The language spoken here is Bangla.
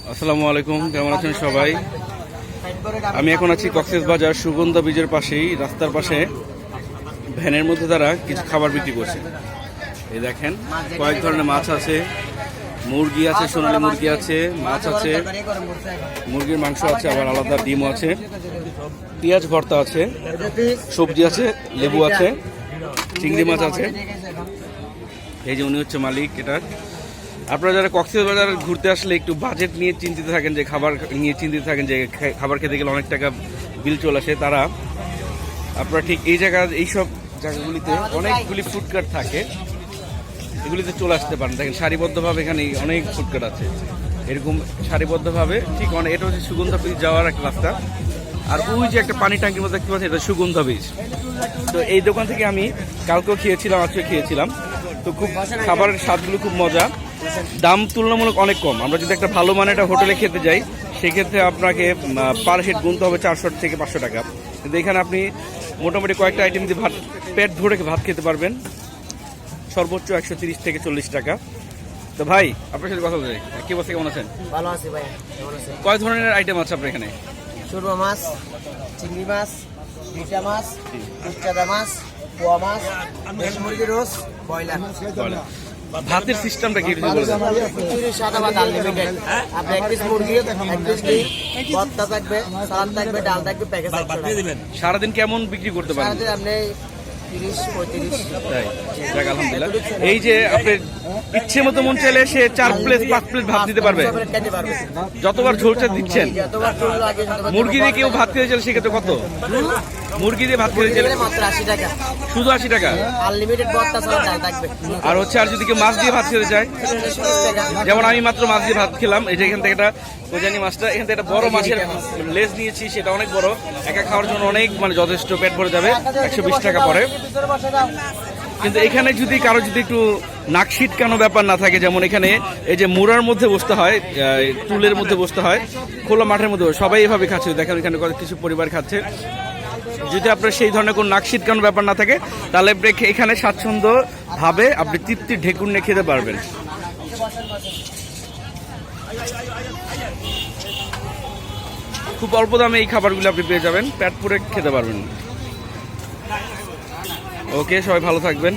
আসসালামু আলাইকুম, কেমন আছেন সবাই? আমি এখন আছি কক্সবাজার সুগন্ধা ব্রিজের পাশেই, রাস্তার পাশে ভ্যানের মধ্যে তারা কিছু খাবার বিক্রি করছে। এই দেখেন কয়েক ধরনের মাছ আছে, মুরগি আছে, সোনালী মুরগি আছে, মাছ আছে, মুরগির মাংস আছে, আবার আলাদা ডিমও আছে, পেঁয়াজ ভর্তা আছে, সবজি আছে, লেবু আছে, চিংড়ি মাছ আছে। এই যে উনি হচ্ছে মালিক এটার। আপনারা যারা কক্সবাজার ঘুরতে আসলে একটু বাজেট নিয়ে চিন্তিত থাকেন, যে খাবার নিয়ে চিন্তিত থাকেন, যে খাবার খেতে গেলে অনেক টাকা বিল চলে আসে, তারা আপনারা ঠিক এই এইসব জায়গাগুলিতে অনেকগুলি ফুডকার্ট থাকে, এগুলিতে চলে আসতে পারেন। দেখেন সারিবদ্ধভাবে এখানে অনেক ফুডকার্ট আছে, এরকম সারিবদ্ধভাবে। ঠিক এটা হচ্ছে সুগন্ধা ব্রিজ যাওয়ার একটা রাস্তা। আর ওই যে একটা পানি ট্যাঙ্কির মধ্যে দেখতে পাচ্ছি, এটা সুগন্ধা ব্রিজ। তো এই দোকান থেকে আমি কালকেও খেয়েছিলাম, আজকে খেয়েছিলাম। তো খুব খাবারের স্বাদগুলো খুব মজা, দাম তুলনামূলক অনেক কম। আমরা যদি একটা ভালো মানের একটা হোটেলে খেতে যাই, সেক্ষেত্রে আপনাকে পার হেড গুনতে হবে 400 থেকে 500 টাকা। কিন্তু এখানে আপনি মোটামুটি কয়েকটা আইটেম দিয়ে পেট ভরে ভাত খেতে পারবেন, সর্বোচ্চ 130 থেকে 40 টাকা। তো ভাই, আপনার সাথে কথা বলি, কি অবস্থা, কেমন আছেন? ভালো আছি ভাই, কেমন আছেন? কয় ধরনের আইটেম আছে আপনার এখানে? সুরমা মাছ, চিংড়ি মাছ, পিটা মাছ, চাদা মাছ, পোয়া মাছ, দেশি মুরগির রোস্ট, ব্রয়লার। ভাতের সিস্টেমটা কি? খিচুড়ি, সাদা ভাত আনলিমিটেড। আপনি এক পিস মুরগি, এক পিস ডিম, ভর্তা থাকবে, সালাদ থাকবে, ডাল থাকবে, প্যাকেজ থাকবে। সারাদিন কেমন বিক্রি করতে পারেন? সারাদিন আপনি 30-35। তাই, যাক আলহামদুলিল্লাহ। এই যে আপনি ইচ্ছে মতো মন চাইলে সে 4 প্লেট 5 প্লেট ভাত দিতে পারবে, যতবার ঝোলটা দিচ্ছেন। মুরগি দিয়ে কেউ ভাত খেতে চাইলে সেক্ষেত্রে কত? মুরগি দিয়ে ভাত খেতে চাইলে মাত্র 80 টাকা, শুধু 80 টাকা। আনলিমিটেড ভর্তা সালাদ ডাল থাকবে। আর হচ্ছে, আর যদি কেউ মাছ দিয়ে ভাত খেতে চায়, যেমন আমি মাত্র মাছ দিয়ে ভাত খেলাম। এই যে এখান থেকে একটা কোজানি মাছটা, এখান থেকে একটা বড় মাছের লেজ নিয়েছি, সেটা অনেক বড়, একা খাওয়ার জন্য অনেক যথেষ্ট, পেট ভরে যাবে। 120 টাকা পরে। কিন্তু এখানে যদি কারো যদি একটু নাক ছিটকানো ব্যাপার না থাকে, যেমন এখানে এই যে মুড়ার মধ্যে বসতে হয়, টুলের মধ্যে বসতে হয়, খোলা মাঠের মধ্যে, সবাই এভাবে খাচ্ছে। দেখেন এখানে কিছু পরিবার খাচ্ছে। যদি আপনার সেই ধরনের কোনো নাক ছিটকানো ব্যাপার না থাকে, তাহলে এখানে স্বাচ্ছন্দ্য ভাবে আপনি তৃপ্তির ঢেকুর নিয়ে খেতে পারবেন। খুব অল্প দামে এই খাবারগুলো আপনি পেয়ে যাবেন, পেট পুরে খেতে পারবেন। ওকে, সবাই ভালো থাকবেন।